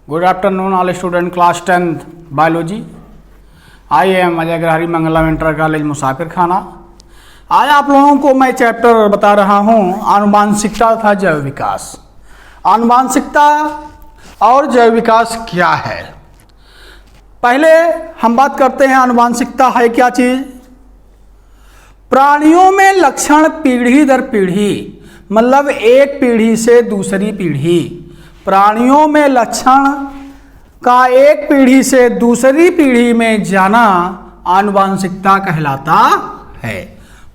Good afternoon, all student class 10th biology. I am Ajay Grahari Mangalam inter college Musafir Khana. आज आप लोगों को मैं चैप्टर बता रहा हूँ आनुवांशिकता तथा जैव विकास। आनुवांशिकता और जैव विकास क्या है? पहले हम बात करते हैं आनुवांशिकता है क्या चीज़। प्राणियों में लक्षण पीढ़ी दर पीढ़ी, मतलब एक पीढ़ी से दूसरी पीढ़ी, प्राणियों में लक्षण का एक पीढ़ी से दूसरी पीढ़ी में जाना आनुवांशिकता कहलाता है।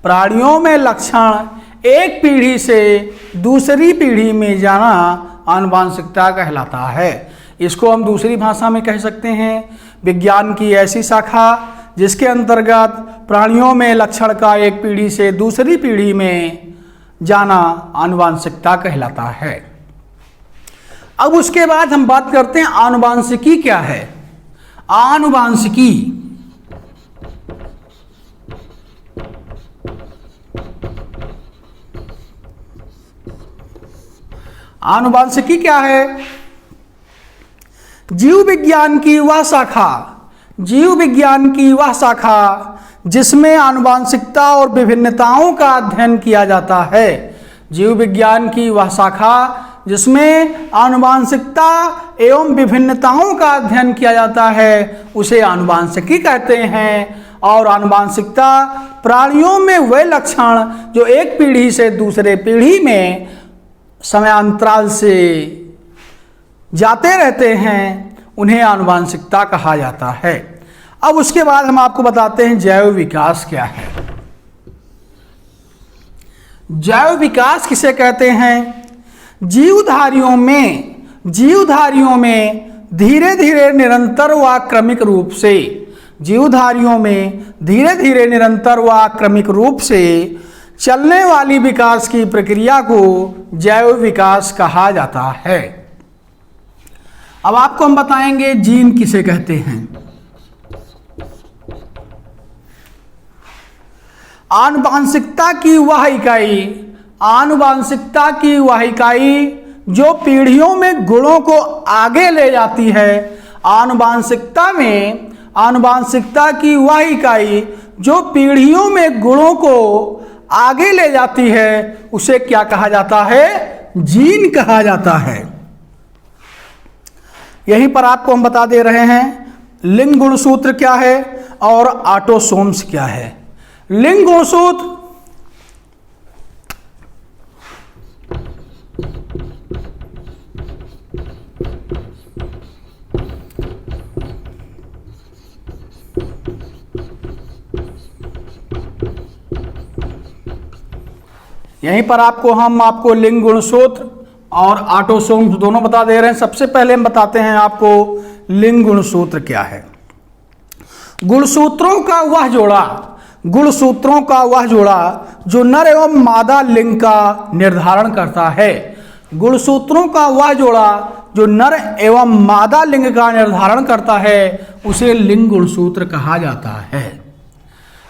प्राणियों में लक्षण एक पीढ़ी से दूसरी पीढ़ी में जाना आनुवांशिकता कहलाता है। इसको हम दूसरी भाषा में कह सकते हैं विज्ञान की ऐसी शाखा जिसके अंतर्गत प्राणियों में लक्षण का एक पीढ़ी से दूसरी पीढ़ी में जाना आनुवांशिकता कहलाता है। अब उसके बाद हम बात करते हैं आनुवांशिकी क्या है। आनुवांशिकी आनुवांशिकी क्या है? जीव विज्ञान की वह शाखा जिसमें आनुवांशिकता और विभिन्नताओं का अध्ययन किया जाता है। जीव विज्ञान की वह शाखा जिसमें आनुवांशिकता एवं विभिन्नताओं का अध्ययन किया जाता है उसे आनुवांशिकी कहते हैं। और आनुवांशिकता प्राणियों में वे लक्षण जो एक पीढ़ी से दूसरे पीढ़ी में समयांतराल से जाते रहते हैं उन्हें आनुवांशिकता कहा जाता है। अब उसके बाद हम आपको बताते हैं जैव विकास क्या है। जैव विकास किसे कहते हैं? जीवधारियों में धीरे धीरे निरंतर व क्रमिक रूप से चलने वाली विकास की प्रक्रिया को जैव विकास कहा जाता है। अब आपको हम बताएंगे जीन किसे कहते हैं। आनुवांशिकता की वह इकाई जो पीढ़ियों में गुणों को आगे ले जाती है। आनुवांशिकता की वह इकाई जो पीढ़ियों में गुणों को आगे ले जाती है उसे क्या कहा जाता है? जीन कहा जाता है। यहीं पर आपको हम बता दे रहे हैं लिंग गुणसूत्र क्या है और ऑटोसोम्स क्या है। लिंग गुणसूत्र यहीं पर हम आपको लिंग गुणसूत्र और ऑटोसोम्स दोनों बता दे रहे हैं। सबसे पहले हम बताते हैं आपको लिंग गुणसूत्र क्या है। गुणसूत्रों का वह जोड़ा जो नर एवं मादा लिंग का निर्धारण करता है। गुणसूत्रों का वह जोड़ा जो नर एवं मादा लिंग का निर्धारण करता है उसे लिंग गुणसूत्र कहा जाता है।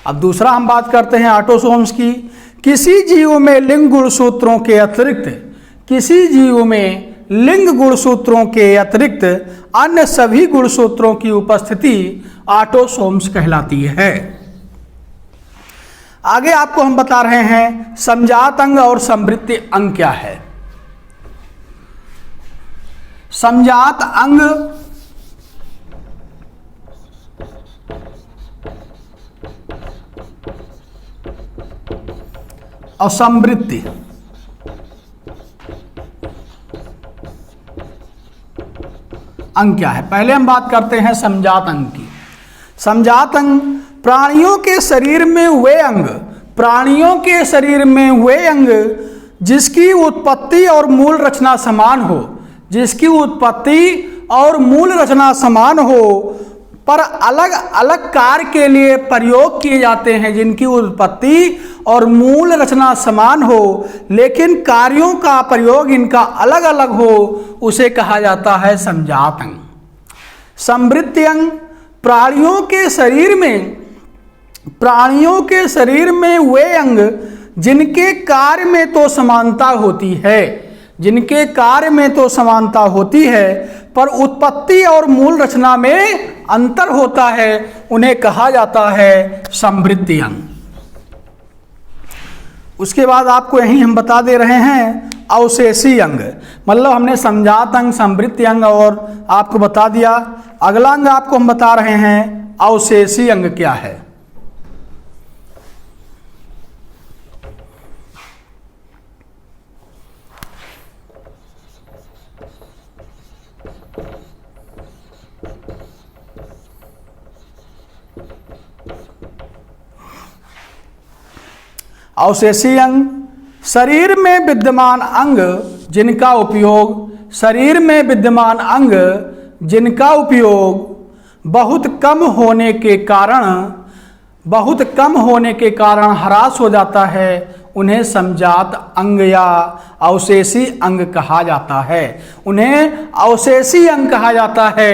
अब दूसरा हम बात करते हैं ऑटोसोम्स की। किसी जीव में लिंग गुणसूत्रों के अतिरिक्त अन्य सभी गुणसूत्रों की उपस्थिति ऑटोसोम्स कहलाती है। आगे आपको हम बता रहे हैं समजात अंग और समृद्धि अंग क्या है। समजात अंग और समृद्धि अंग क्या है? पहले हम बात करते हैं समजात अंग की। समजात अंग प्राणियों के शरीर में हुए अंग जिसकी उत्पत्ति और मूल रचना समान हो पर अलग अलग कार्य के लिए प्रयोग किए जाते हैं। जिनकी उत्पत्ति और मूल रचना समान हो लेकिन कार्यों का प्रयोग इनका अलग अलग हो उसे कहा जाता है समजात अंग। समृद्धि अंग प्राणियों के शरीर में वे अंग जिनके कार्य में तो समानता होती है पर उत्पत्ति और मूल रचना में अंतर होता है, उन्हें कहा जाता है समवृत्ति अंग। उसके बाद आपको यहीं हम बता दे रहे हैं अवशेषी अंग, मतलब हमने समजात अंग, समवृत्ति अंग और आपको बता दिया। अगला अंग आपको हम बता रहे हैं अवशेषी अंग क्या है। अवशेषी अंग शरीर में विद्यमान अंग जिनका उपयोग बहुत कम होने के कारण ह्रास हो जाता है, उन्हें समजात अंग या अवशेषी अंग कहा जाता है। उन्हें अवशेषी अंग कहा जाता है।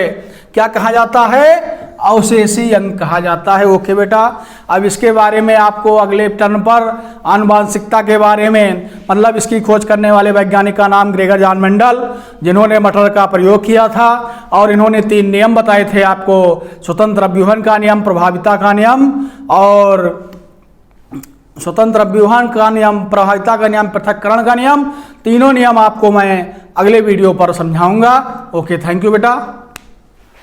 क्या कहा जाता है? अवशेषी अंग कहा जाता है। ओके बेटा, अब इसके बारे में आपको अगले टर्न पर आनुवांशिकता के बारे में, मतलब इसकी खोज करने वाले वैज्ञानिक का नाम ग्रेगर जॉन मेंडल, जिन्होंने मटर का प्रयोग किया था और इन्होंने 3 नियम बताए थे आपको, स्वतंत्र अभ्यूहन का नियम, प्रभाविता का नियम और स्वतंत्र अभ्यूहन का नियम, प्रभाविता का नियम, पृथक्करण का नियम। तीनों नियम आपको मैं अगले वीडियो पर समझाऊंगा। ओके, थैंक यू बेटा।